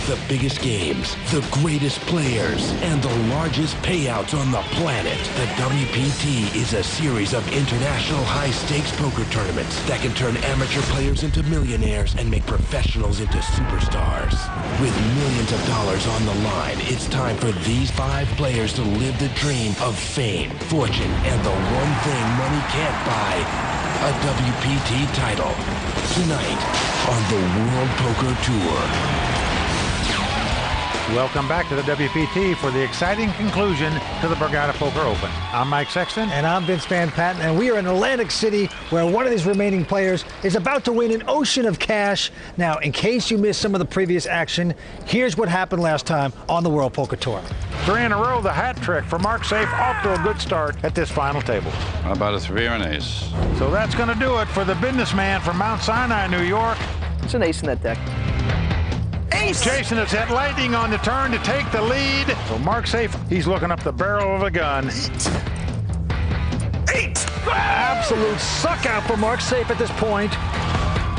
The biggest games, the greatest players, and the largest payouts on the planet. The WPT is a series of international high-stakes poker tournaments that can turn amateur players into millionaires and make professionals into superstars. With millions of dollars on the line, it's time for these 5 players to live the dream of fame, fortune, and the one thing money can't buy, a WPT title. Tonight on the World Poker Tour. Welcome back to the WPT for the exciting conclusion to the Borgata Poker Open. I'm Mike Sexton. And I'm Vince Van Patten, and we are in Atlantic City where one of these remaining players is about to win an ocean of cash. Now, in case you missed some of the previous action, here's what happened last time on the World Poker Tour. 3 in a row, the hat trick for Mark Safe, off to a good start at this final table. How about a 3 or an ace? So that's going to do it for the businessman from Mount Sinai, New York. It's an ace in that deck. Ace! Jason has hit lightning on the turn to take the lead. So Mark Safe, he's looking up the barrel of a gun. 8! Absolute suck out for Mark Safe at this point.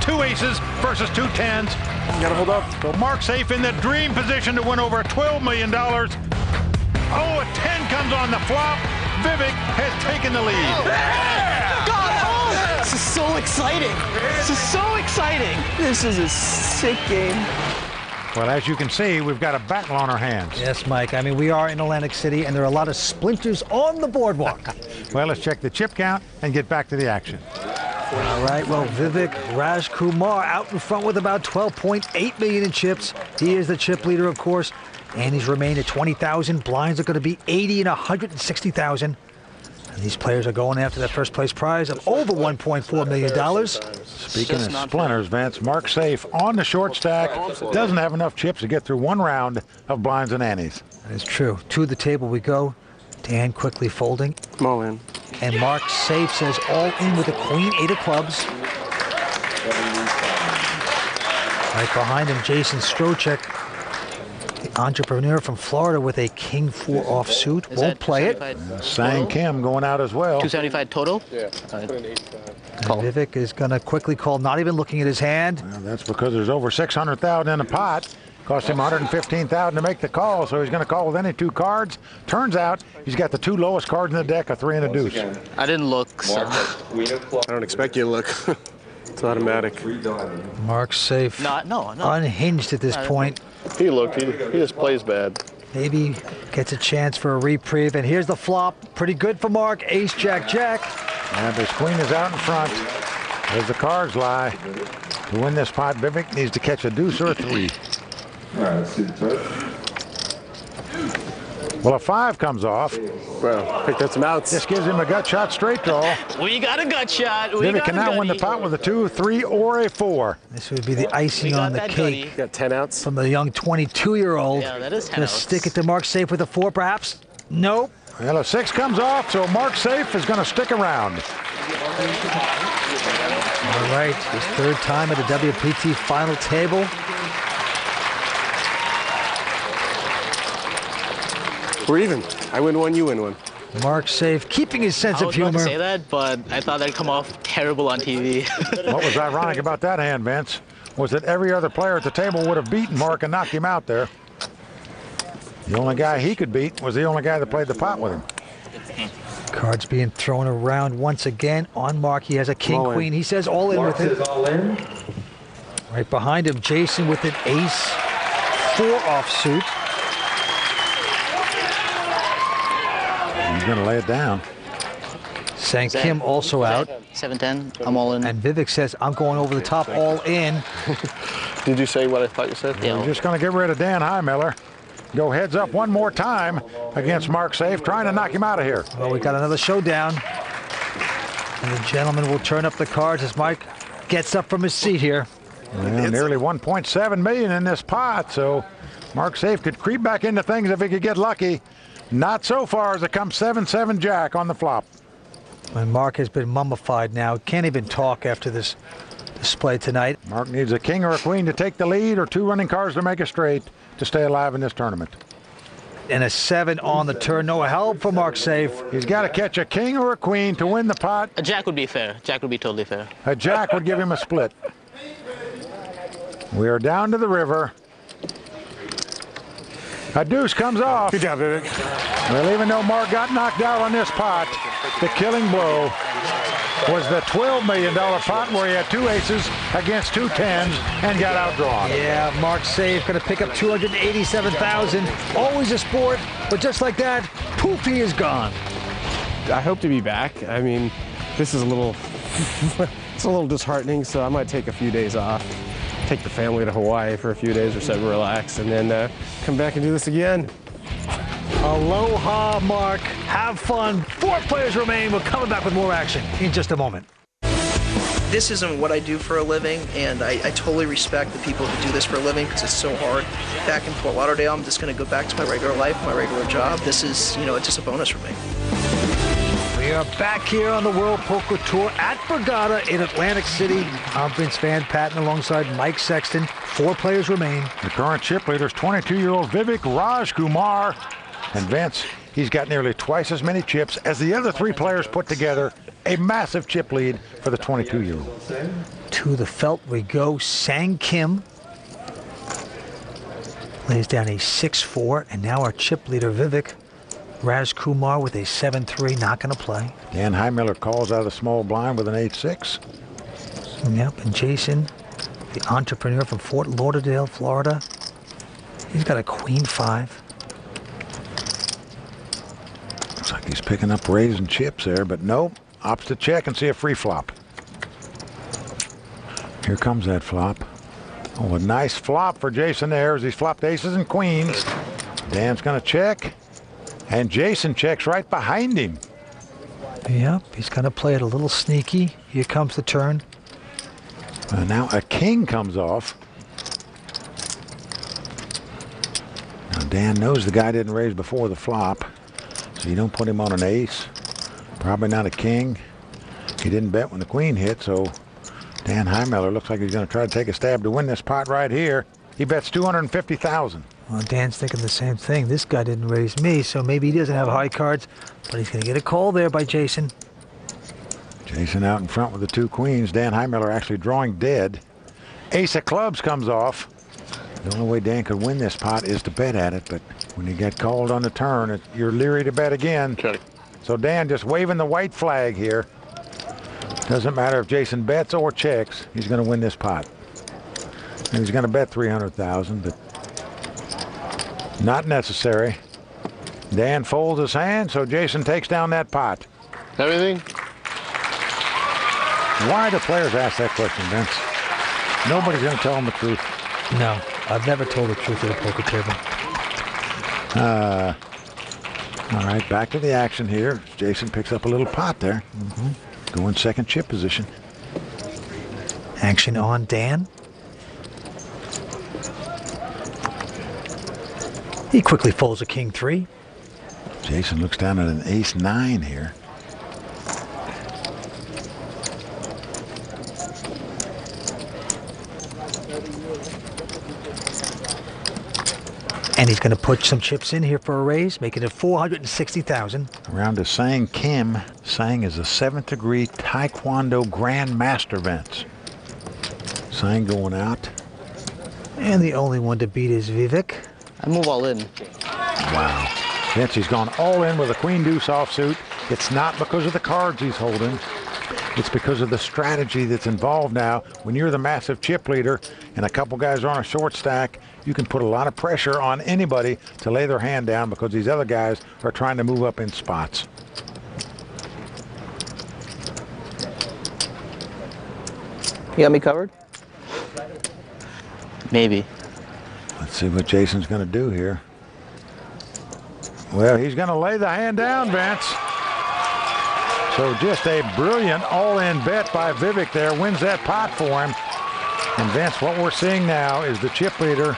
2 aces versus 2 tens. Gotta hold up. So Mark Safe in the dream position to win over $12 million. Oh, a 10 comes on the flop. Vivek has taken the lead. Yeah! God, this is so exciting. This is so exciting. This is a sick game. Well, as you can see, we've got a battle on our hands. Yes, Mike. I mean, we are in Atlantic City, and there are a lot of splinters on the boardwalk. Well, let's check the chip count and get back to the action. All right, well, Vivek Rajkumar out in front with about 12.8 million in chips. He is the chip leader, of course, and he's remained at 20,000. Blinds are going to be 80 and 160,000. And these players are going after that first place prize of over $1.4 million. Speaking of splinters, Vince, Mark Safe on the short stack doesn't have enough chips to get through 1 round of blinds and antes. That is true. To the table we go. Dan quickly folding. I'm all in. And Mark Safe says all in with a queen, 8 of clubs. Right behind him, Jason Strocek, the entrepreneur from Florida, with a king 4 offsuit. Won't play it. Sang Kim going out as well. 275 total? Yeah. And Vivek is going to quickly call, not even looking at his hand. Well, that's because there's over 600,000 in the pot. Cost him 115,000 to make the call, so he's going to call with any 2 cards. Turns out he's got the 2 lowest cards in the deck, a 3 and a deuce. I didn't look, so. I don't expect you to look. It's automatic. Mark Safe No. unhinged at this point. He looked. He just plays bad. Maybe gets a chance for a reprieve. And here's the flop. Pretty good for Mark. Ace, Jack, Jack. And his queen is out in front. As the cards lie. To win this pot, Vivek needs to catch a deuce or a 3. All right, let's see the turn. Well, a 5 comes off. Well, picked up some outs. This gives him a gut shot straight draw. We got a gut shot. Vivek can now win the pot with a 2, 3, or a 4. This would be the icing on the cake. Got 10 outs. From the young 22-year-old. Yeah, that is 10 Gonna outs. stick it to Mark Safe with a 4, perhaps? Nope. Well, a 6 comes off, so Mark Safe is going to stick around. All right, his 3rd time at the WPT final table. We're even. I win 1, you win 1. Mark Safe keeping his sense of humor. I was about to say that, but I thought that'd come off terrible on TV. What was ironic about that hand, Vince, was that every other player at the table would have beaten Mark and knocked him out there. The only guy he could beat was the only guy that played the pot with him. Cards being thrown around once again on Mark. He has a king, All in. queen. He says all in with it. All in. Right behind him, Jason with an ace, 4 offsuit. He's going to lay it down. Sang Kim also out. 7-10. I'm all in. And Vivek says, I'm going over the top, all in. Did you say what I thought you said? Yeah. We're just going to get rid of Dan Highmiller. Go heads up one more time against Mark Safe, trying to knock him out of here. Well, we got another showdown. And the gentleman will turn up the cards as Mike gets up from his seat here. Well, nearly 1.7 million in this pot, so Mark Safe could creep back into things if he could get lucky. Not so far as it comes 7-7 Jack on the flop. And Mark has been mummified now. Can't even talk after this display tonight. Mark needs a king or a queen to take the lead or 2 running cards to make it straight to stay alive in this tournament. And a 7 on the turn. No help for Mark Safe. He's got to catch a king or a queen to win the pot. A jack would be fair. Jack would be totally fair. A jack would give him a split. We are down to the river. A deuce comes off. Good job, Vivek. Well, even though Mark got knocked out on this pot, the killing blow was the $12 million pot where he had 2 aces against 2 tens and got outdrawn. Yeah, Mark's save going to pick up $287,000. Always a sport, but just like that, poof, he is gone. I hope to be back. I mean, this is a little, it's a little disheartening, so I might take a few days off. Take the family to Hawaii for a few days or so to relax, and then come back and do this again. Aloha, Mark. Have fun. 4 players remain. We're coming back with more action in just a moment. This isn't what I do for a living, and I totally respect the people who do this for a living because it's so hard. Back in Fort Lauderdale, I'm just going to go back to my regular life, my regular job. This is, it's just a bonus for me. We are back here on the World Poker Tour at Borgata in Atlantic City. I'm Vince Van Patten alongside Mike Sexton. 4 players remain. The current chip leader is 22-year-old Vivek Rajkumar. And Vince, he's got nearly twice as many chips as the other 3 players put together. A massive chip lead for the 22-year-old. To the felt we go. Sang Kim lays down a 6-4, and now our chip leader Vivek Rajkumar with a 7-3, not going to play. Dan Heimiller calls out of the small blind with an 8-6. Yep, and Jason, the entrepreneur from Fort Lauderdale, Florida, he's got a queen 5. Looks like he's picking up raising chips there, but nope. Opts to check and see a free flop. Here comes that flop. Oh, a nice flop for Jason there as he's flopped aces and queens. Dan's going to check, and Jason checks right behind him. Yep, he's going to play it a little sneaky. Here comes the turn. Now a king comes off. Now Dan knows the guy didn't raise before the flop, so you don't put him on an ace. Probably not a king. He didn't bet when the queen hit, so Dan Heimiller looks like he's going to try to take a stab to win this pot right here. He bets $250,000. Well, Dan's thinking the same thing. This guy didn't raise me, so maybe he doesn't have high cards, but he's going to get a call there by Jason. Jason out in front with the 2 queens. Dan Heimiller actually drawing dead. Ace of clubs comes off. The only way Dan could win this pot is to bet at it, but when you get called on the turn, you're leery to bet again. Okay. So Dan just waving the white flag here. Doesn't matter if Jason bets or checks, he's going to win this pot. And he's going to bet $300,000, but not necessary. Dan folds his hand, so Jason takes down that pot. Everything? Why do players ask that question, Vince? Nobody's going to tell them the truth. No, I've never told the truth at a poker table. All right, back to the action here. Jason picks up a little pot there. Going second chip position. Action on Dan. He quickly folds a king 3. Jason looks down at an ace 9 here. And he's going to put some chips in here for a raise, making it $460,000. Around to Sang Kim. Sang is a 7th degree Taekwondo Grand Master, Vince. Sang going out. And the only one to beat is Vivek. I move all in. Wow. Vince, he's gone all in with a queen deuce offsuit. It's not because of the cards he's holding. It's because of the strategy that's involved now. When you're the massive chip leader and a couple guys are on a short stack, you can put a lot of pressure on anybody to lay their hand down because these other guys are trying to move up in spots. You got me covered? Maybe. Let's see what Jason's going to do here. Well, he's going to lay the hand down, Vince. So just a brilliant all-in bet by Vivek there wins that pot for him. And Vince, what we're seeing now is the chip leader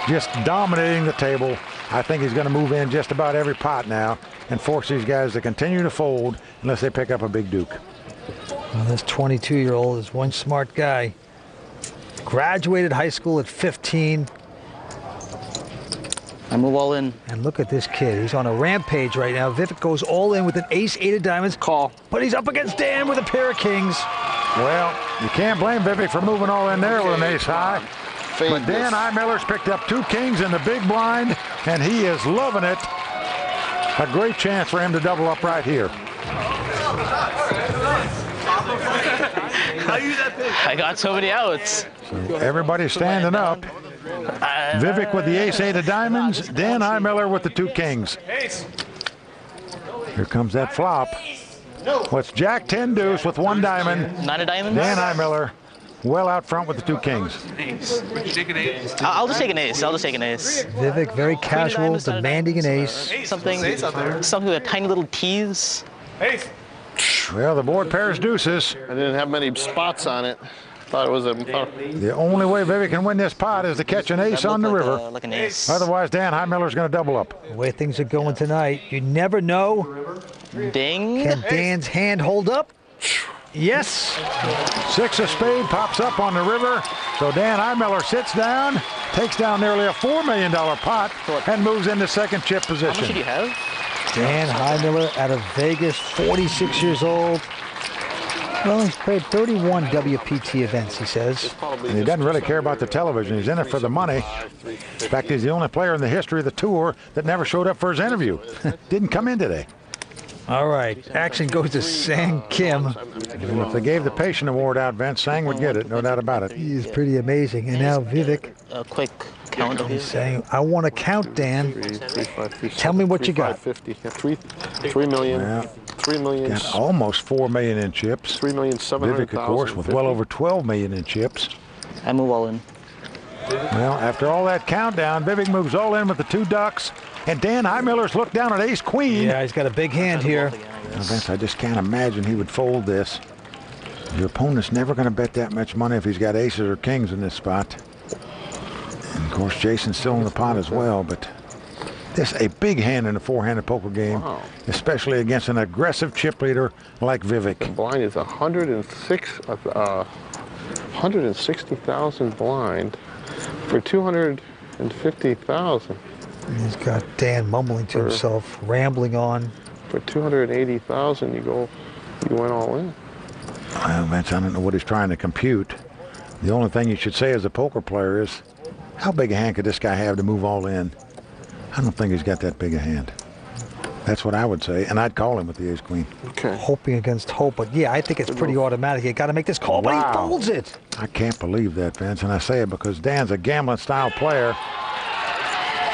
just dominating the table. I think he's going to move in just about every pot now and force these guys to continue to fold unless they pick up a big duke. Well, this 22-year-old is one smart guy. Graduated high school at 15. I move all in. And look at this kid. He's on a rampage right now. Vivek goes all in with an ace-8 of diamonds. Call. But he's up against Dan with a pair of kings. Well, you can't blame Vivek for moving all in there with an ace high. But Dan Heimiller's picked up 2 kings in the big blind and he is loving it. A great chance for him to double up right here. I got so many outs. So everybody's standing up. Vivek with the ace-8 of diamonds. Dan Highmiller with the 2 kings. Here comes that flop. What's Jack 10 deuce with 1 diamond. 9 of diamonds. Dan Highmiller well out front with the 2 kings. I'll just take an ace. I'll just take an ace. Vivek very casual, demanding an ace. Something with a tiny little tease. Well, the board pairs deuces. I didn't have many spots on it. Thought it was a. The only way Vivek can win this pot is to catch an ace on the river. Like an ace. Otherwise, Dan Highmiller's going to double up. The way things are going tonight, you never know. Ding. Can Dan's hand hold up? Yes. 6 of spade pops up on the river. So Dan Highmiller sits down, takes down nearly a $4 million pot, and moves into second chip position. How much did you have? Dan Highmiller out of Vegas, 46 years old. Well, he's played 31 WPT events, he says. And he doesn't really care about the television. He's in it for the money. In fact, he's the only player in the history of the tour that never showed up for his interview. Didn't come in today. All right, action goes to Sang Kim. And if they gave the patient award out, Vince, Sang would get it, no doubt about it. He is pretty amazing. And now Vivek A quick count of his. saying, I want to count, Dan. Tell me what you got. 3 million. Well, 3 million. got almost $4 million in chips. 3,700,000. Vivek, of course, with well over $12 million in chips. I move all in. Well, after all that countdown, Vivek moves all in with the 2 ducks. And Dan Highmiller's looked down at ace-queen. Yeah, he's got a big hand here. Now, Vince, I just can't imagine he would fold this. Your opponent's never going to bet that much money if he's got aces or kings in this spot. And of course, Jason's still in the pot as well, but this a big hand in a 4-handed poker game, especially against an aggressive chip leader like Vivek. The blind is 160,000 blind for 250,000. He's got Dan mumbling to himself, rambling on. For 280,000, you went all in. Well, Vince, I don't know what he's trying to compute. The only thing you should say as a poker player is, how big a hand could this guy have to move all in? I don't think he's got that big a hand. That's what I would say, and I'd call him with the ace-queen. Okay. Hoping against hope, but yeah, I think it's pretty automatic. You got to make this call, but he folds it. I can't believe that, Vince, and I say it because Dan's a gambling-style player.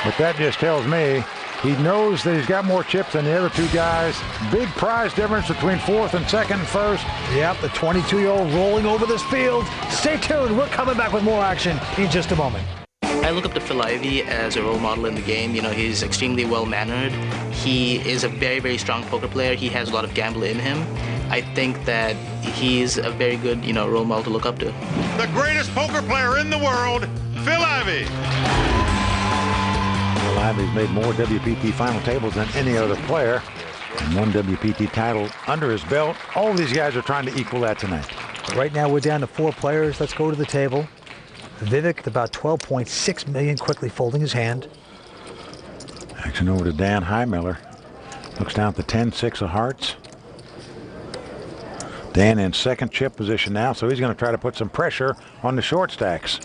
But that just tells me he knows that he's got more chips than the other 2 guys. Big prize difference between 4th and 2nd and 1st. Yep, the 22-year-old rolling over this field. Stay tuned. We're coming back with more action in just a moment. I look up to Phil Ivey as a role model in the game. You know, he's extremely well-mannered. He is a very, very strong poker player. He has a lot of gamble in him. I think that he's a very good, role model to look up to. The greatest poker player in the world, Phil Ivey. Phil Ivey's made more WPT final tables than any other player. And 1 WPT title under his belt. All of these guys are trying to equal that tonight. Right now we're down to 4 players. Let's go to the table. Vivek at about 12.6 million, quickly folding his hand. Action over to Dan Highmiller. Looks down at the 10-6 of hearts. Dan in second chip position now, so he's going to try to put some pressure on the short stacks.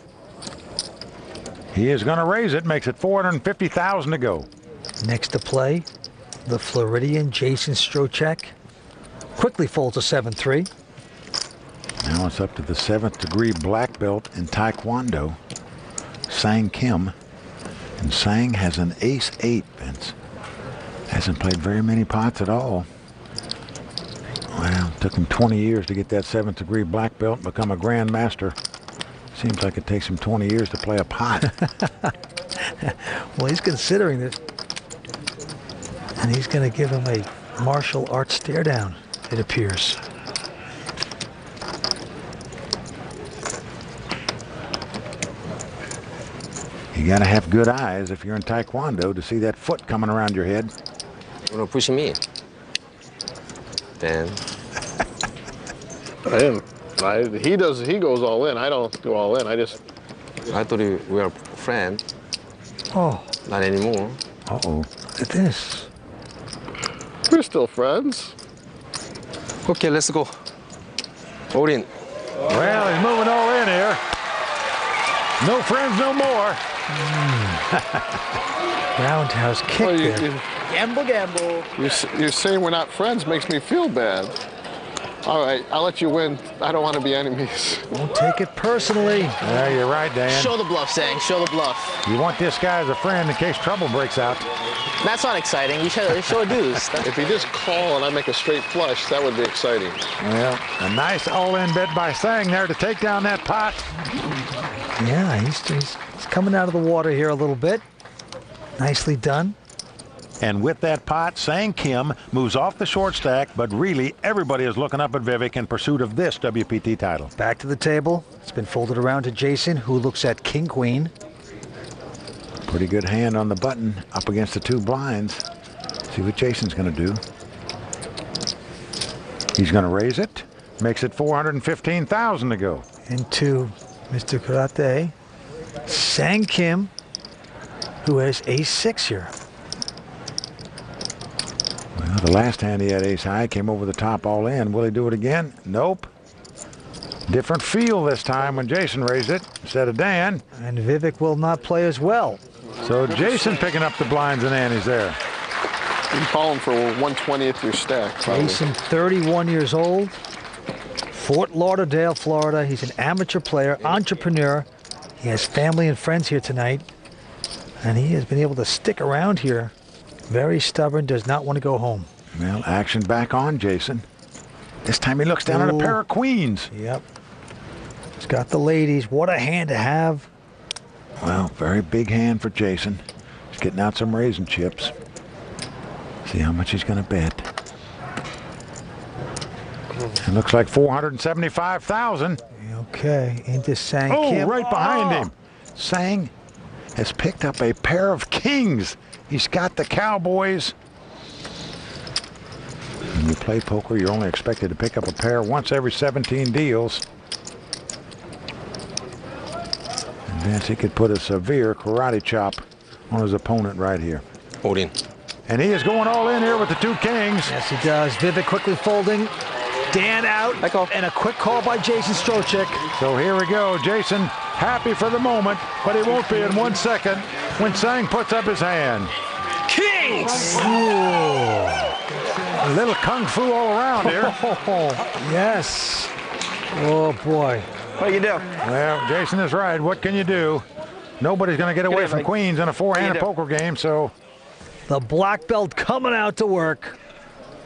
He is going to raise it, makes it 450,000 to go. Next to play, the Floridian Jason Strocek quickly folds a 7-3. Now it's up to the 7th degree black belt in Taekwondo, Sang Kim. And Sang has an ace-8, Vince. Hasn't played very many pots at all. Well, it took him 20 years to get that 7th degree black belt and become a grandmaster. Seems like it takes him 20 years to play a pot. Well, he's considering this. And he's going to give him a martial arts stare down, it appears. You got to have good eyes if you're in Taekwondo to see that foot coming around your head. You want to push me? Then. I didn't. He goes all in. I don't go all in. I thought we were friends. Oh. Not anymore. Uh-oh. Look at this. We're still friends. Okay, let's go. All in. Well, he's moving all in here. No friends no more. Roundhouse kick Well, there. Gamble. You're saying we're not friends makes me feel bad. All right, I'll let you win. I don't want to be enemies. Don't take it personally. Yeah, you're right, Dan. Show the bluff, Sang. Show the bluff. You want this guy as a friend in case trouble breaks out. That's not exciting. You show a deuce. If you just call and I make a straight flush, that would be exciting. Well, a nice all-in bet by Sang there to take down that pot. Yeah, he's coming out of the water here a little bit. Nicely done. And with that pot, Sang Kim moves off the short stack, but really everybody is looking up at Vivek in pursuit of this WPT title. Back to the table. It's been folded around to Jason, who looks at King Queen. Pretty good hand on the button up against the 2 blinds. See what Jason's going to do. He's going to raise it. Makes it 415,000 to go. Into Mr. Karate. Sang Kim, who has ace-6 here. Well, the last hand he had ace high, came over the top all in. Will he do it again? Nope. Different feel this time when Jason raised it instead of Dan. And Vivek will not play as well. So Jason picking up the blinds and antes there. You can call him for 1/20th your stack. Probably. Jason, 31 years old. Fort Lauderdale, Florida. He's an amateur player, entrepreneur. He has family and friends here tonight. And he has been able to stick around here. Very stubborn, does not want to go home. Well, action back on Jason. This time he looks down at a pair of queens. Yep. He's got the ladies. What a hand to have. Well, very big hand for Jason. He's getting out some raisin chips. See how much he's going to bet. It looks like 475,000. Okay, into Sang Oh, Kim. right behind him. Sang has picked up a pair of kings. He's got the Cowboys. When you play poker, you're only expected to pick up a pair once every 17 deals. And Vance, he could put a severe karate chop on his opponent right here. All in. And he is going all in here with the 2 kings. Yes, he does. Vivek quickly folding. Dan out. And a quick call by Jason Strocek. So here we go. Jason happy for the moment, but he won't be in 1 second when Sang puts up his hand. Kings! A little kung fu all around here. Yes. Oh, boy. What do you do? Well, Jason is right. What can you do? Nobody's going to get away from queens in a 4-handed poker game, so. The black belt coming out to work.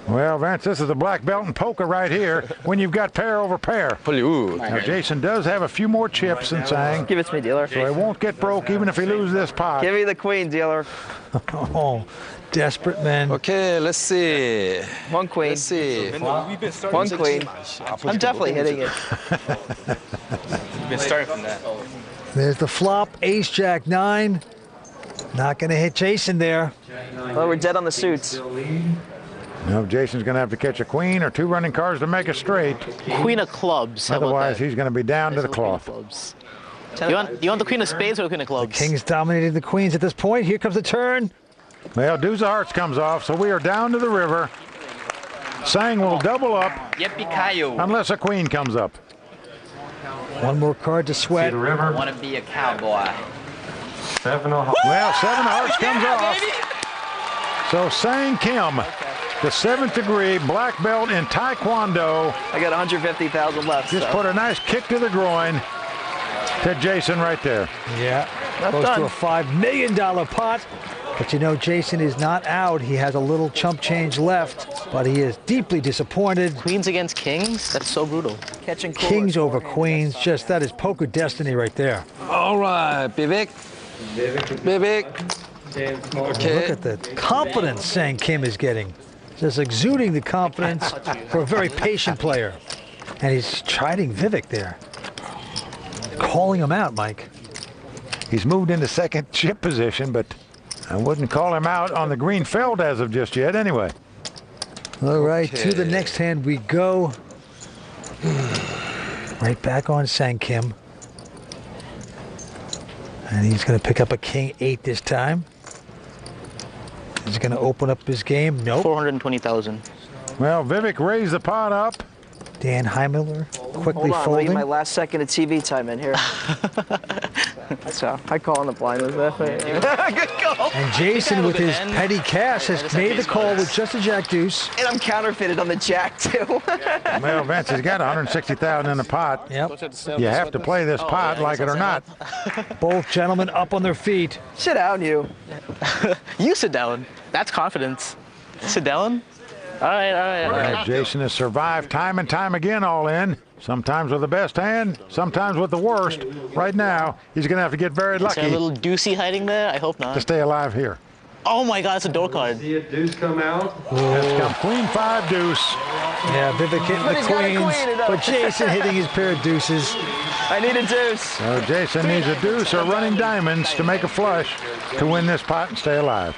Well, Vance, this is a black belt in poker right here when you've got pair over pair. Now, Jason does have a few more chips than Sang. Give it to me, dealer. So he won't get broke even if he loses this pot. Give me the queen, dealer. Oh, desperate men. Okay, let's see. 1 queen. Let's see. 1 queen. I'm definitely hitting it. We've been starting from that. There's the flop, ace, jack, 9. Not going to hit Jason there. Well, we're dead on the suits. No, Jason's going to have to catch a queen or 2 running cards to make a straight. Queen of clubs. How Otherwise, about that? he's going to be down to the cloth. You want the queen of spades or the queen of clubs? Kings dominating the queens at this point. Here comes the turn. Well, deuce of hearts comes off, so we are down to the river. Sang will double up unless a queen comes up. 1 more card to sweat. Want to be a cowboy. 7 of hearts. Well, 7 of hearts comes off. So Sang Kim, the 7th degree black belt in Taekwondo. I got 150,000 left. Just put a nice kick to the groin to Jason right there. Yeah, Not close done. to a $5 million pot. But you know, Jason is not out. He has a little chump change left, but he is deeply disappointed. Queens against kings? That's so brutal. Catching coolers. Kings over queens, just that is poker destiny right there. All right, Vivek. Vivek. Okay. Look at the confidence Sang Kim is getting. Just exuding the confidence for a very patient player. And he's chiding Vivek there. Calling him out, Mike. He's moved into second chip position, but I wouldn't call him out on the green felt as of just yet anyway. All right, to the next hand we go. Right back on Sang Kim. And he's going to pick up a king 8 this time. He's going to open up his game. Nope. 420,000. Well, Vivek raised the pot up. Dan Heimler quickly Hold on, let me folding. get my last second of TV time in here. so I call on the blind with that. Good call. And Jason, with his petty cash, has made the call with just a jack deuce. And I'm counterfeited on the jack, too. Well, Vince, he's got 160,000 in the pot. Yep. You have to play this pot, like it or not. Both gentlemen up on their feet. Sit down, you. You sit down. That's confidence. Sit down. All right. Jason has survived time and time again all in. Sometimes with the best hand, sometimes with the worst. Right now, he's going to have to get very lucky. Is there a little deucey hiding there? I hope not. To stay alive here. Oh my God, it's a door card. See a deuce come out? It's come queen 5 deuce. Yeah, Vivek hitting the queens, but Jason hitting his pair of deuces. I need a deuce. So Jason needs a deuce or running diamonds to make a flush to win this pot and stay alive.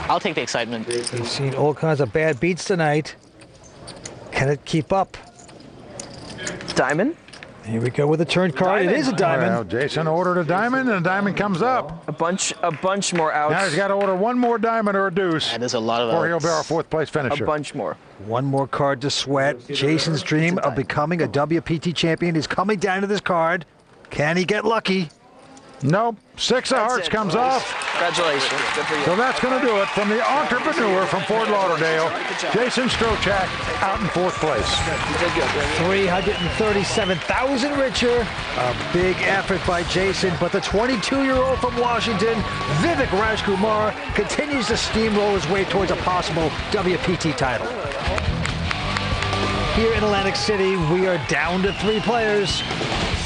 I'll take the excitement. We've seen all kinds of bad beats tonight. Can it keep up? Diamond? Here we go with a turn card. It is a diamond. Well, Jason ordered a diamond, and a diamond comes up. A bunch more outs. Now he's got to order one more diamond or a deuce. That is a lot of or he'll outs. be our 4th place finisher. A bunch more. One more card to sweat. Jason's dream of becoming a WPT champion is coming down to this card. Can he get lucky? Nope. 6 of hearts comes off. Congratulations. Good for you. So that's going to do it from the entrepreneur from Fort Lauderdale, Jason Strocak, out in 4th place. 337,000 richer. A big effort by Jason, but the 22-year-old from Washington, Vivek Rajkumar, continues to steamroll his way towards a possible WPT title. Here in Atlantic City, we are down to 3 players.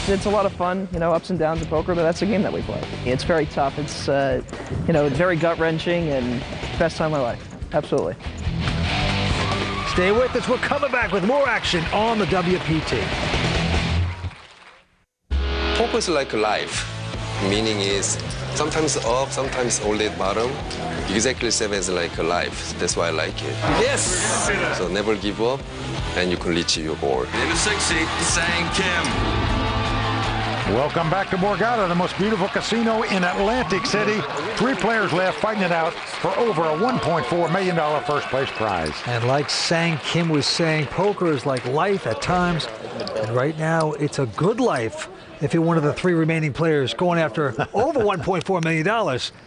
It's a lot of fun, ups and downs of poker, but that's the game that we play. It's very tough. It's, very gut-wrenching and best time of my life. Absolutely. Stay with us. We're coming back with more action on the WPT. Poker is like life. Meaning is sometimes up, sometimes all at bottom. Exactly same as like a life. That's why I like it. Yes! So never give up, and you can reach your goal. David 60, Sang Kim. Welcome back to Borgata, the most beautiful casino in Atlantic City. 3 players left fighting it out for over a $1.4 million first place prize. And like Sang Kim was saying, poker is like life at times. And right now, it's a good life if you're one of the 3 remaining players going after over $1.4 million.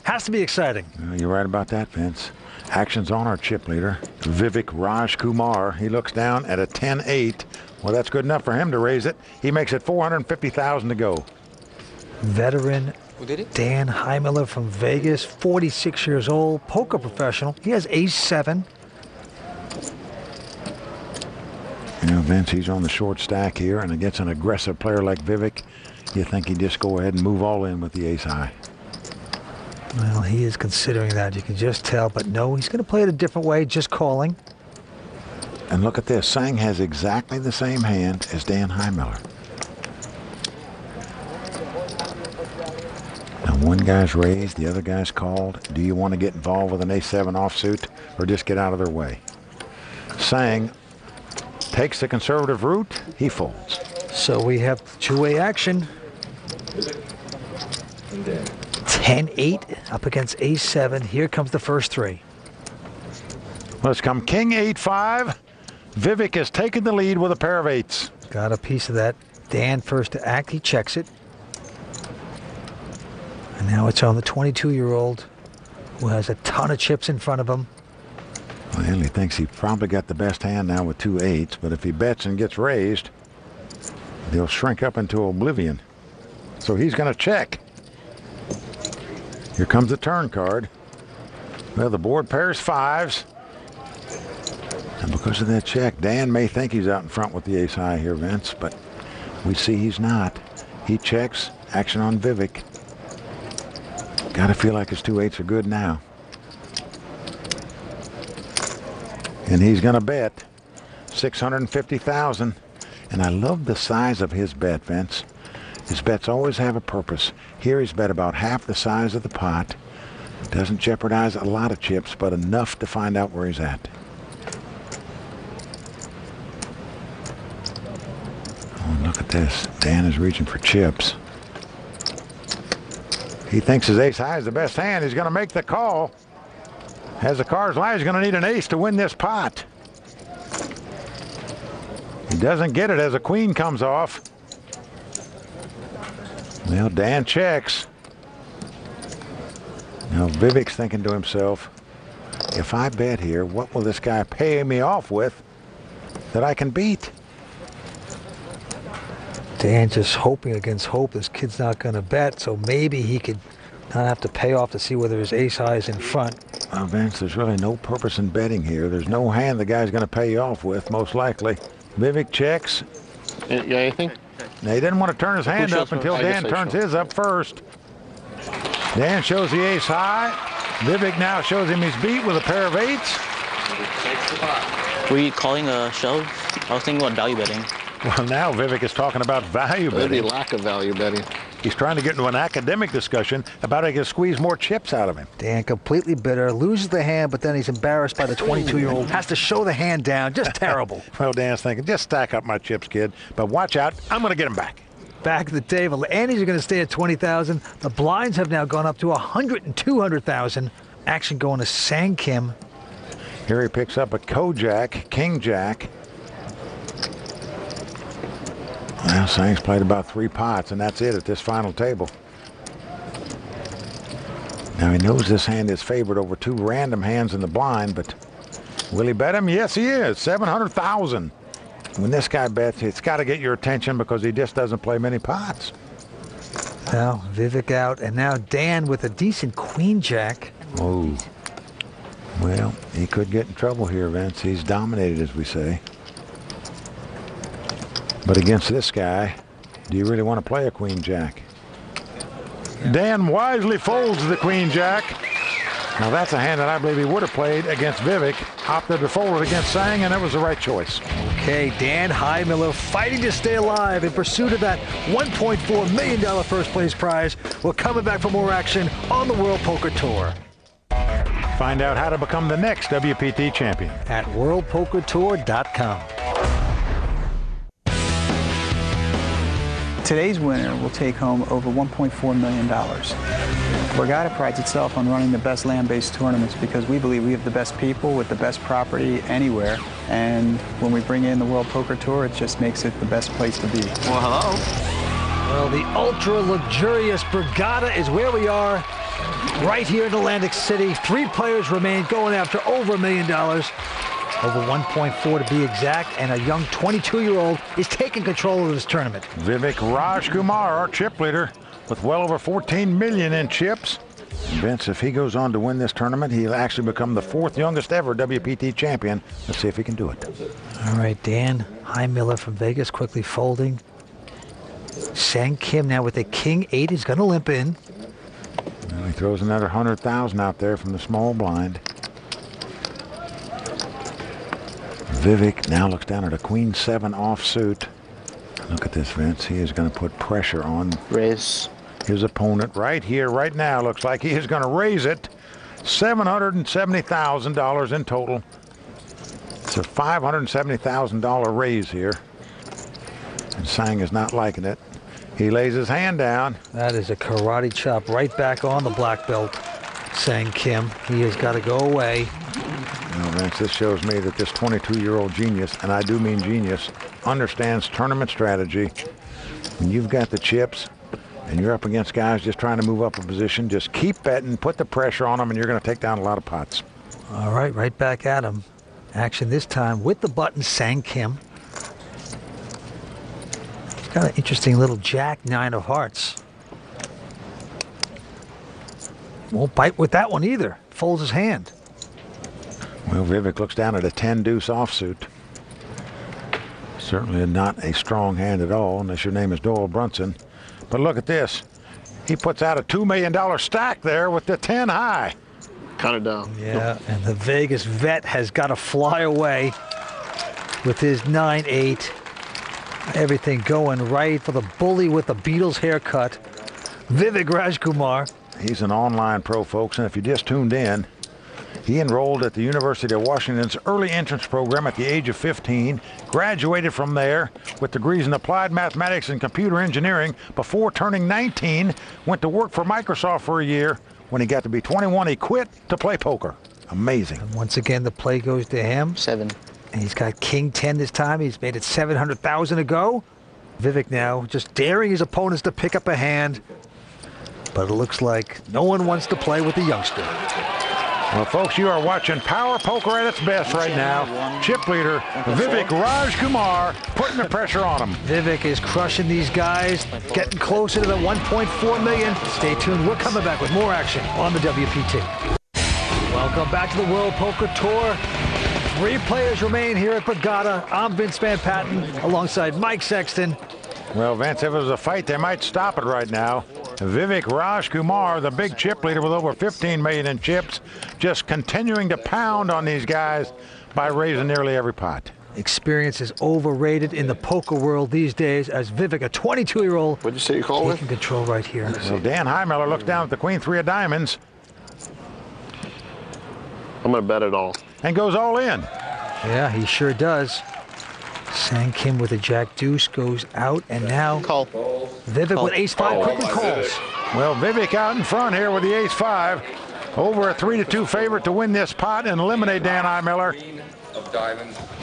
Has to be exciting. You're right about that, Vince. Action's on our chip leader, Vivek Rajkumar. He looks down at a 10-8. Well, that's good enough for him to raise it. He makes it $450,000 to go. Veteran Dan Heimiller from Vegas, 46 years old, poker professional. He has ace-7. Vince, he's on the short stack here, and against an aggressive player like Vivek, you think he'd just go ahead and move all in with the ace-high. Well, he is considering that. You can just tell, but no, he's going to play it a different way, just calling. And look at this. Sang has exactly the same hand as Dan Heimiller. Now, one guy's raised, the other guy's called. Do you want to get involved with an ace-7 offsuit or just get out of their way? Sang takes the conservative route. He folds. So we have two-way action. 10-8 up against ace-7. Here comes the first 3. Let's come king 8-5. Vivek has taken the lead with a pair of 8s. Got a piece of that. Dan first to act. He checks it. And now it's on the 22-year-old who has a ton of chips in front of him. Well, he thinks he probably got the best hand now with 2 8s, but if he bets and gets raised, they'll shrink up into oblivion. So he's going to check. Here comes the turn card. Well, the board pairs 5s. And because of that check, Dan may think he's out in front with the ace-high here, Vince, but we see he's not. He checks. Action on Vivek. Got to feel like his 2 8s are good now. And he's going to bet $650,000. And I love the size of his bet, Vince. His bets always have a purpose. Here he's bet about half the size of the pot. Doesn't jeopardize a lot of chips, but enough to find out where he's at. Oh, look at this. Dan is reaching for chips. He thinks his ace-high is the best hand. He's going to make the call. As the cards lie, he's going to need an ace to win this pot. He doesn't get it as a queen comes off. Well, Dan checks. Now Vivek's thinking to himself, if I bet here, what will this guy pay me off with that I can beat? Dan just hoping against hope this kid's not going to bet, so maybe he could not have to pay off to see whether his ace high is in front. Well, Vince, there's really no purpose in betting here. There's no hand the guy's going to pay you off with, most likely. Vivek checks. Yeah, anything? Now, he didn't want to turn his hand up until Dan turns his up first. Dan shows the ace high. Vivek now shows him he's beat with a pair of eights. Were you calling a shove? I was thinking about value betting. Well, now Vivek is talking about value betting. Maybe lack of value betting. He's trying to get into an academic discussion about how he can squeeze more chips out of him. Dan completely bitter, loses the hand, but then he's embarrassed by the 22-year-old. Has to show the hand down. Just terrible. Well, Dan's thinking, just stack up my chips, kid. But watch out, I'm going to get him back. Back at the table, Andes are going to stay at 20,000. The blinds have now gone up to 100 and 200,000. Action going to Sang Kim. Here he picks up a Kojak, King Jack. Well, Sang's played about 3 pots, and that's it at this final table. Now he knows this hand is favored over 2 random hands in the blind, but will he bet him? Yes, he is. 700,000. When this guy bets, it's got to get your attention because he just doesn't play many pots. Now Vivek out, and now Dan with a decent Queen Jack. Oh. Well, he could get in trouble here, Vince. He's dominated, as we say. But against this guy, do you really want to play a Queen Jack? Dan wisely folds the Queen Jack. Now that's a hand that I believe he would have played against Vivek. Opted to fold it against Sang, and it was the right choice. Okay, Dan Highmiller fighting to stay alive in pursuit of that $1.4 million first place prize. We're coming back for more action on the World Poker Tour. Find out how to become the next WPT champion at worldpokertour.com. Today's winner will take home over $1.4 million. Borgata prides itself on running the best land-based tournaments because we believe we have the best people with the best property anywhere. And when we bring in the World Poker Tour, it just makes it the best place to be. Well, hello. Well, the ultra-luxurious Borgata is where we are, right here in Atlantic City. 3 players remain going after over $1 million. Over 1.4 to be exact, and a young 22-year-old is taking control of this tournament. Vivek Rajkumar, our chip leader, with well over 14 million in chips. Vince, if he goes on to win this tournament, he'll actually become the 4th youngest ever WPT champion. Let's see if he can do it. All right, Dan Highmiller from Vegas quickly folding. Sang Kim now with a King 8 is going to limp in. Well, he throws another 100,000 out there from the small blind. Vivek now looks down at a Queen 7 offsuit. Look at this, Vince. He is going to put pressure on Raise. His opponent right here, right now. Looks like he is going to raise it. $770,000 in total. It's a $570,000 raise here. And Sang is not liking it. He lays his hand down. That is a karate chop right back on the black belt. Sang Kim. He has got to go away. Well, Vince, this shows me that this 22-year-old genius, and I do mean genius, understands tournament strategy. When you've got the chips and you're up against guys just trying to move up a position, just keep betting, put the pressure on them, and you're going to take down a lot of pots. All right, right back at him. Action this time with the button, Sang Kim. He's got an interesting little Jack 9 of hearts. Won't bite with that one either. Folds his hand. Well, Vivek looks down at a 10 deuce offsuit. Certainly not a strong hand at all, unless your name is Doyle Brunson. But look at this. He puts out a $2 million stack there with the 10 high. Cut it down. Yeah, and the Vegas vet has got to fly away with his 9-8. Everything going right for the bully with the Beatles haircut, Vivek Rajkumar. He's an online pro, folks, and if you just tuned in, he enrolled at the University of Washington's early entrance program at the age of 15, graduated from there with degrees in applied mathematics and computer engineering. Before turning 19, went to work for Microsoft for a year. When he got to be 21, he quit to play poker. Amazing. And once again, the play goes to him. 7. And he's got King 10 this time. He's made it 700,000 to go. Vivek now just daring his opponents to pick up a hand. But it looks like no one wants to play with the youngster. Well, folks, you are watching Power Poker at its best right now. Chip leader Vivek Rajkumar putting the pressure on him. Vivek is crushing these guys, getting closer to the 1.4 million. Stay tuned. We're coming back with more action on the WPT. Welcome back to the World Poker Tour. 3 players remain here at Borgata. I'm Vince Van Patten alongside Mike Sexton. Well, Vince, if it was a fight, they might stop it right now. Vivek Rajkumar, the big chip leader with over 15 million in chips, just continuing to pound on these guys by raising nearly every pot. Experience is overrated in the poker world these days as Vivek, a 22-year-old, What'd you say you called taking control right here. So Dan Heimiller looks down at the queen 3 of diamonds. I'm going to bet it all. And goes all in. Yeah, he sure does. Sang Kim with a jack deuce goes out, and now Call. Vivek with ace-5 quickly calls. Well, Vivek out in front here with the ace-5. Over a 3-2 favorite to win this pot and eliminate Dan Heimiller.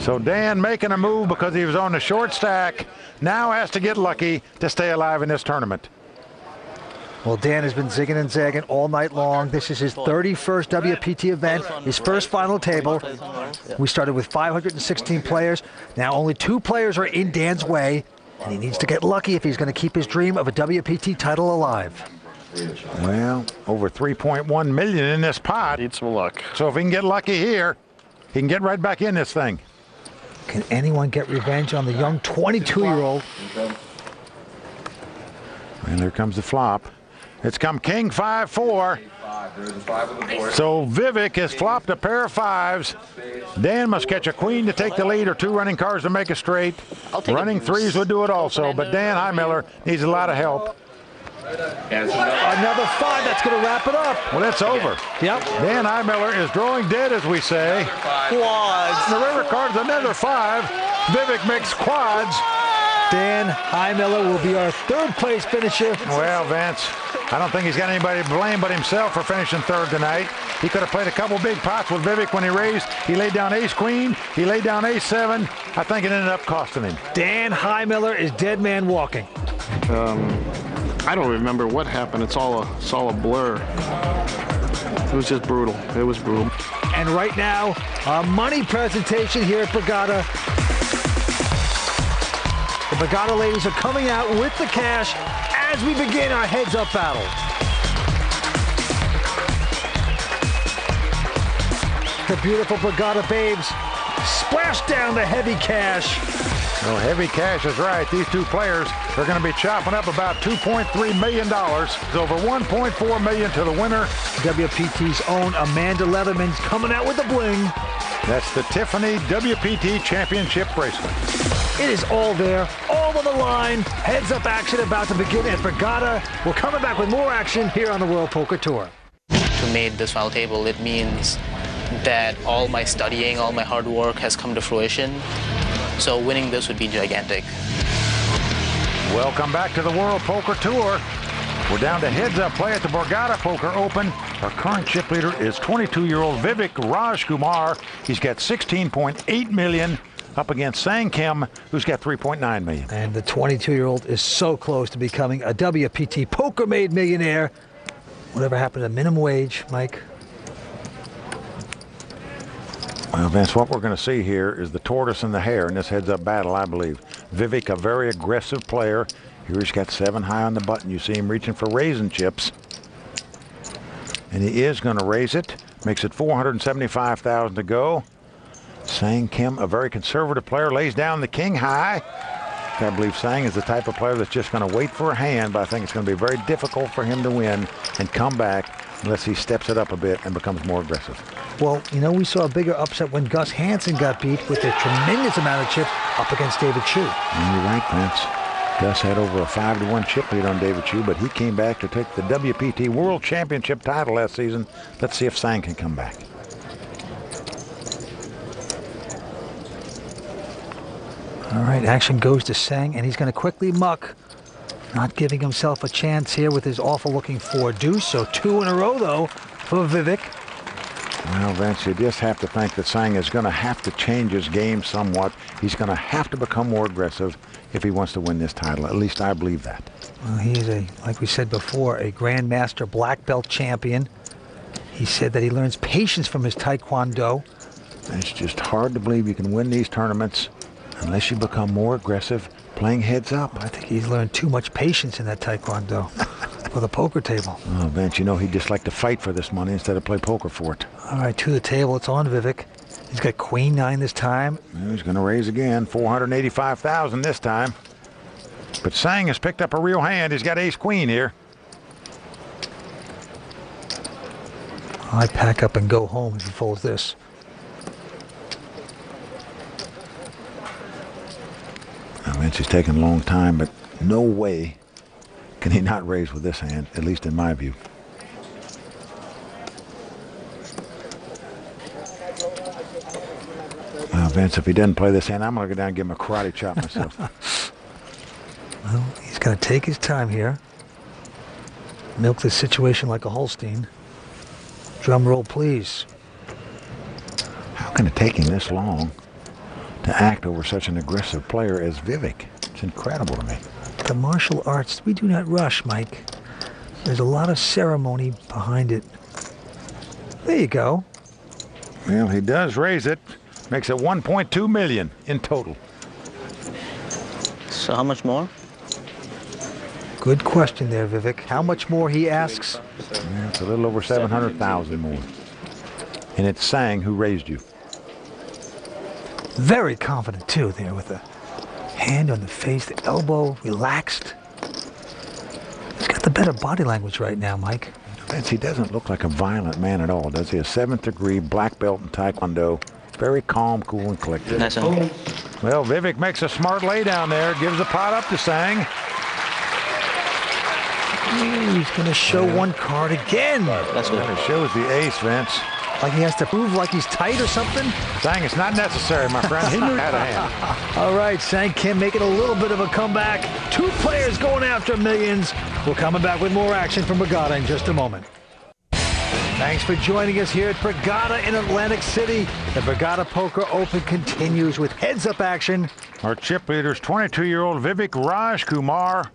So Dan making a move because he was on the short stack. Now has to get lucky to stay alive in this tournament. Well, Dan has been zigging and zagging all night long. This is his 31st WPT event, his first final table. We started with 516 players. Now only 2 players are in Dan's way, and he needs to get lucky if he's going to keep his dream of a WPT title alive. Well, over 3.1 million in this pot. Need some luck. So if he can get lucky here, he can get right back in this thing. Can anyone get revenge on the young 22-year-old? And here comes the flop. It's come king 5-4. So Vivek has flopped a pair of 5s. Dan must catch a queen to take the lead or 2 running cards to make a straight. Running 3s would do it also, but Dan Heimiller needs a lot of help. Another 5, that's going to wrap it up. Well, it's over. Yep. Dan Heimiller is drawing dead, as we say. Quads. The river card's another 5. Vivek makes quads. Dan Heimiller will be our 3rd place finisher. Well, Vince, I don't think he's got anybody to blame but himself for finishing 3rd tonight. He could have played a couple big pots with Vivek when he raised. He laid down ace-queen. He laid down ace-7. I think it ended up costing him. Dan Heimiller is dead man walking. I don't remember what happened. It's all a blur. It was just brutal. It was brutal. And right now, our money presentation here at Borgata. The Borgata ladies are coming out with the cash as we begin our heads-up battle. The beautiful Borgata babes splash down the heavy cash. Well, heavy cash is right. These 2 players are going to be chopping up about $2.3 million. It's over $1.4 million to the winner. WPT's own Amanda Leatherman's coming out with the bling. That's the Tiffany WPT Championship bracelet. It is all there, all on the line. Heads-up action about to begin at Borgata. We're coming back with more action here on the World Poker Tour. To make this final table, it means that all my studying, all my hard work has come to fruition. So winning this would be gigantic. Welcome back to the World Poker Tour. We're down to heads-up play at the Borgata Poker Open. Our current chip leader is 22-year-old Vivek Rajkumar. He's got 16.8 million up against Sang Kim, who's got 3.9 million. And the 22-year-old is so close to becoming a WPT poker-made millionaire. Whatever happened to minimum wage, Mike? Well, Vince, what we're going to see here is the tortoise and the hare in this heads-up battle, I believe. Vivek, a very aggressive player. Here he's got 7 high on the button. You see him reaching for raising chips. And he is going to raise it. Makes it $475,000 to go. Sang Kim, a very conservative player, lays down the king high. I believe Sang is the type of player that's just going to wait for a hand, but I think it's going to be very difficult for him to win and come back unless he steps it up a bit and becomes more aggressive. Well, you know, we saw a bigger upset when Gus Hansen got beat with a tremendous amount of chips up against David Chu. And you're right, Vince. Gus had over a 5-1 chip lead on David Chu, but he came back to take the WPT World Championship title last season. Let's see if Sang can come back. All right, action goes to Sang, and he's going to quickly muck. Not giving himself a chance here with his awful-looking 4 deuce. So 2 in a row, though, for Vivek. Well, Vince, you just have to think that Sang is going to have to change his game somewhat. He's going to have to become more aggressive. if he wants to win this title. At least I believe that. Well, he is like we said before, a Grandmaster black belt champion. He said that he learns patience from his Taekwondo. It's just hard to believe you can win these tournaments unless you become more aggressive playing heads up. I think he's learned too much patience in that Taekwondo for the poker table. Oh, Vince, you know he'd just like to fight for this money instead of play poker for it. All right, to the table. It's on Vivek. He's got Queen 9 this time. Well, he's going to raise again, $485,000 this time. But Sang has picked up a real hand. He's got Ace Queen here. I pack up and go home if he folds this. Now, Vince is taking a long time, but no way can he not raise with this hand, at least in my view. Now, Vince, if he doesn't play this hand, I'm going to go down and give him a karate chop myself. Well, he's going to take his time here. Milk this situation like a Holstein. Drum roll, please. How can it take him this long to act over such an aggressive player as Vivek? It's incredible to me. The martial arts, we do not rush, Mike. There's a lot of ceremony behind it. There you go. Well, he does raise it. Makes it $1.2 million in total. So how much more? Good question there, Vivek. How much more, he asks? Yeah, it's a little over 700,000 more. And it's Sang who raised you. Very confident, too, there with the hand on the face, the elbow relaxed. He's got the better body language right now, Mike. Vince, he doesn't look like a violent man at all, does he? A 7th degree black belt in Taekwondo. Very calm, cool, and collected. Nice one. Well, Vivek makes a smart lay down there. Gives the pot up to Sang. He's going to show one card again. That's good. It shows the ace, Vince. Like he has to prove like he's tight or something? Sang, it's not necessary, my friend. He knew he had a hand. All right, Sang Kim making a little bit of a comeback. 2 players going after millions. We're coming back with more action from Regatta in just a moment. Thanks for joining us here at Regatta in Atlantic City. The Regatta Poker Open continues with heads-up action. Our chip leader's 22-year-old Vivek Raj Kumar.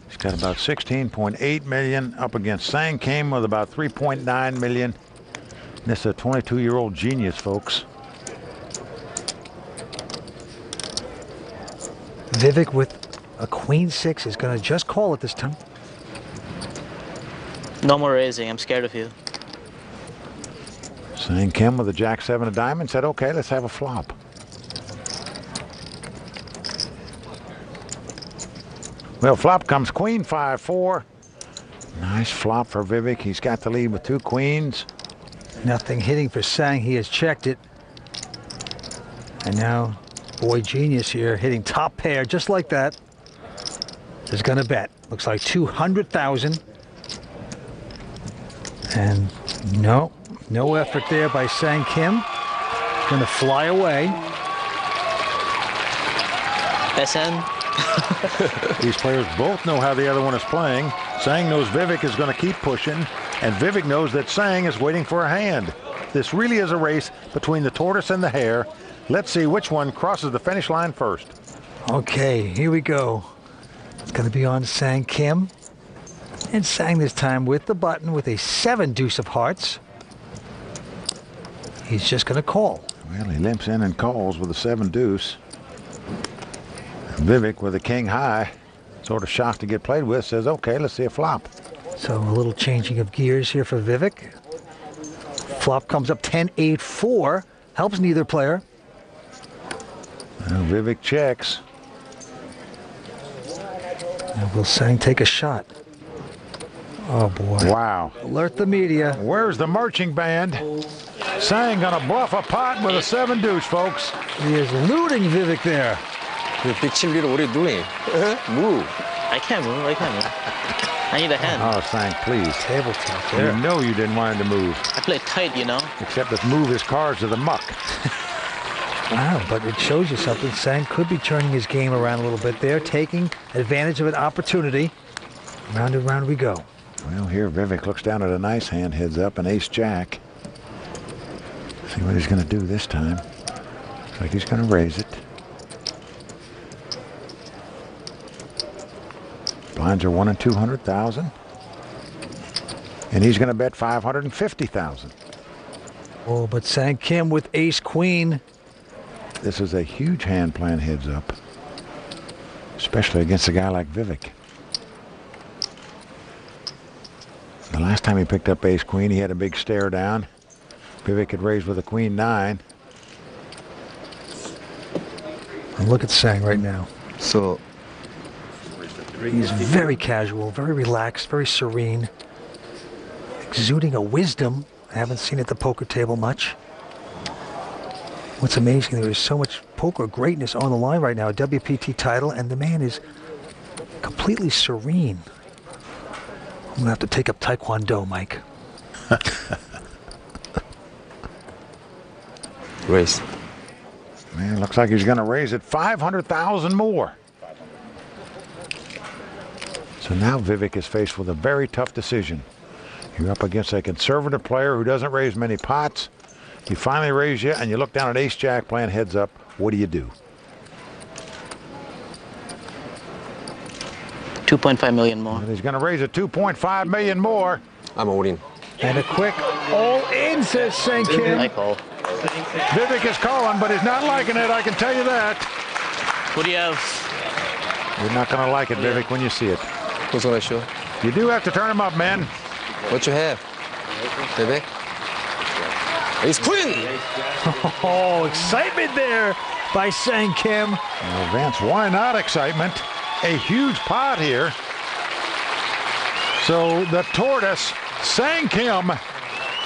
He's got about 16.8 million up against Sang Kim with about 3.9 million. This is a 22-year-old genius, folks. Vivek with a Queen 6 is going to just call it this time. No more raising. I'm scared of you. Sang Kim with a Jack 7 of diamonds said, okay, let's have a flop. Well, flop comes Queen 5-4. Nice flop for Vivek. He's got the lead with 2 queens. Nothing hitting for Sang. He has checked it. And now, boy genius here, hitting top pair just like that. Is going to bet. Looks like 200,000. And no effort there by Sang Kim. Going to fly away. SN. These players both know how the other one is playing. Sang knows Vivek is going to keep pushing, and Vivek knows that Sang is waiting for a hand. This really is a race between the tortoise and the hare. Let's see which one crosses the finish line first. Okay, here we go. It's going to be on Sang Kim. And Sang this time with the button with a 7 deuce of hearts. He's just going to call. Well, he limps in and calls with a 7 deuce. Vivek with a king high, sort of shocked to get played with, says, okay, let's see a flop. So a little changing of gears here for Vivek. Flop comes up 10-8-4. Helps neither player. Well, Vivek checks. And will Sang take a shot? Oh, boy. Wow. Alert the media. Where's the marching band? Sang gonna bluff a pot with a 7 deuce, folks. He is looting Vivek there. Big cheerleader, what are you doing? Move. I can't move. I need a hand. Oh, Sang, please. Tabletop there. You know you didn't want him to move. I play tight, you know. Except to move his cards to the muck. Wow, but it shows you something. Sang could be turning his game around a little bit there, taking advantage of an opportunity. Round and round we go. Well, here Vivek looks down at a nice hand, heads up, an ace-jack. See what he's going to do this time. Looks like he's going to raise it. Blinds are 1 in 200,000. And he's going to bet 550,000. Oh, but Sang Kim with ace-queen. This is a huge hand playing heads up, especially against a guy like Vivek. The last time he picked up ace-queen, he had a big stare down. Vivek had raised with a queen-9. And look at Sang right now. So he's very casual, very relaxed, very serene, exuding a wisdom I haven't seen at the poker table much. What's amazing, there is so much poker greatness on the line right now, a WPT title, and the man is completely serene. I'm going to have to take up Taekwondo, Mike. Raise. Man, looks like he's going to raise it 500,000 more. So now Vivek is faced with a very tough decision. You're up against a conservative player who doesn't raise many pots. He finally raised you, and you look down at ace-jack playing heads up. What do you do? 2.5 million more. And he's going to raise it 2.5 million more. I'm all in. And a quick all-in, says Sang Kim. I call. Vivek is calling, but he's not liking it, I can tell you that. What do you have? You're not going to like it, Vivek, when you see it. Who's gonna show? You do have to turn him up, man. What you have? Vivek? Ace queen! Oh, excitement there by Sang Kim. Well, Vance, why not excitement? A huge pot here. So the tortoise, Sang Kim,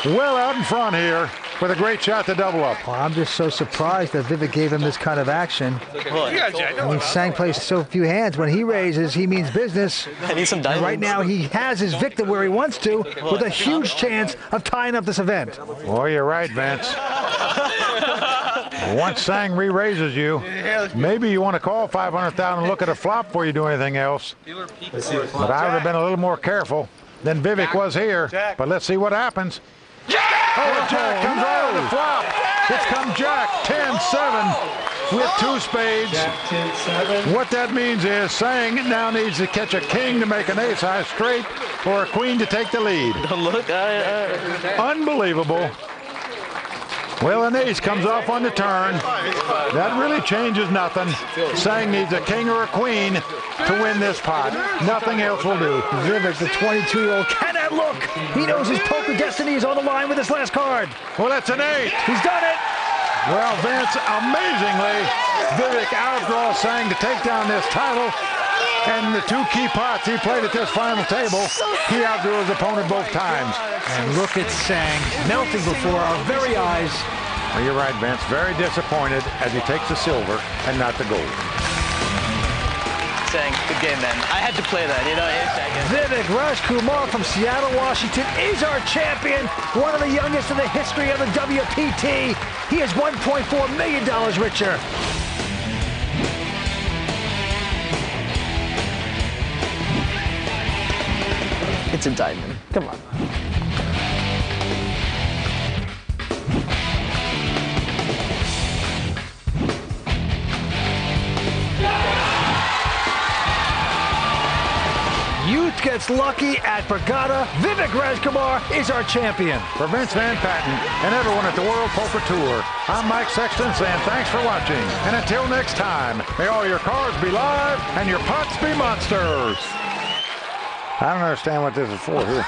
well out in front here with a great shot to double up. Well, I'm just so surprised that Vivek gave him this kind of action. I mean, Sang plays so few hands. When he raises, he means business. I need some diamonds. Right now, he has his victim where he wants to, with a huge chance of tying up this event. Oh, you're right, Vance. Once Sang re-raises you, maybe you want to call 500,000 and look at a flop before you do anything else. But I would have been a little more careful than Vivek was here. But let's see what happens. Oh, Jack comes out of the flop. It's come Jack, 10-7 with 2 spades. What that means is Sang now needs to catch a king to make an ace-high straight or a queen to take the lead. Look, Unbelievable. Well, an ace comes off on the turn. That really changes nothing. Sang needs a king or a queen to win this pot. Nothing else will do. Vivek, the 22-year-old, cannot look. He knows his poker destiny is on the line with this last card. Well, that's an 8. He's done it. Well, Vince, amazingly, Vivek outdraws Sang to take down this title. And the 2 key pots he played at this final table, he outdrew his opponent both times. And look at Sang melting before our very eyes. Well, you're right, Vince. Very disappointed as he takes the silver and not the gold. Sang, good game, man. I had to play that, you know. Vivek Rajkumar from Seattle, Washington is our champion, one of the youngest in the history of the WPT. He is $1.4 million richer. It's a diamond. Come on. Youth gets lucky at Borgata. Vivek Rajkumar is our champion. For Vince Van Patten and everyone at the World Poker Tour, I'm Mike Sexton saying thanks for watching. And until next time, may all your cards be live and your pots be monsters. I don't understand what this is for here.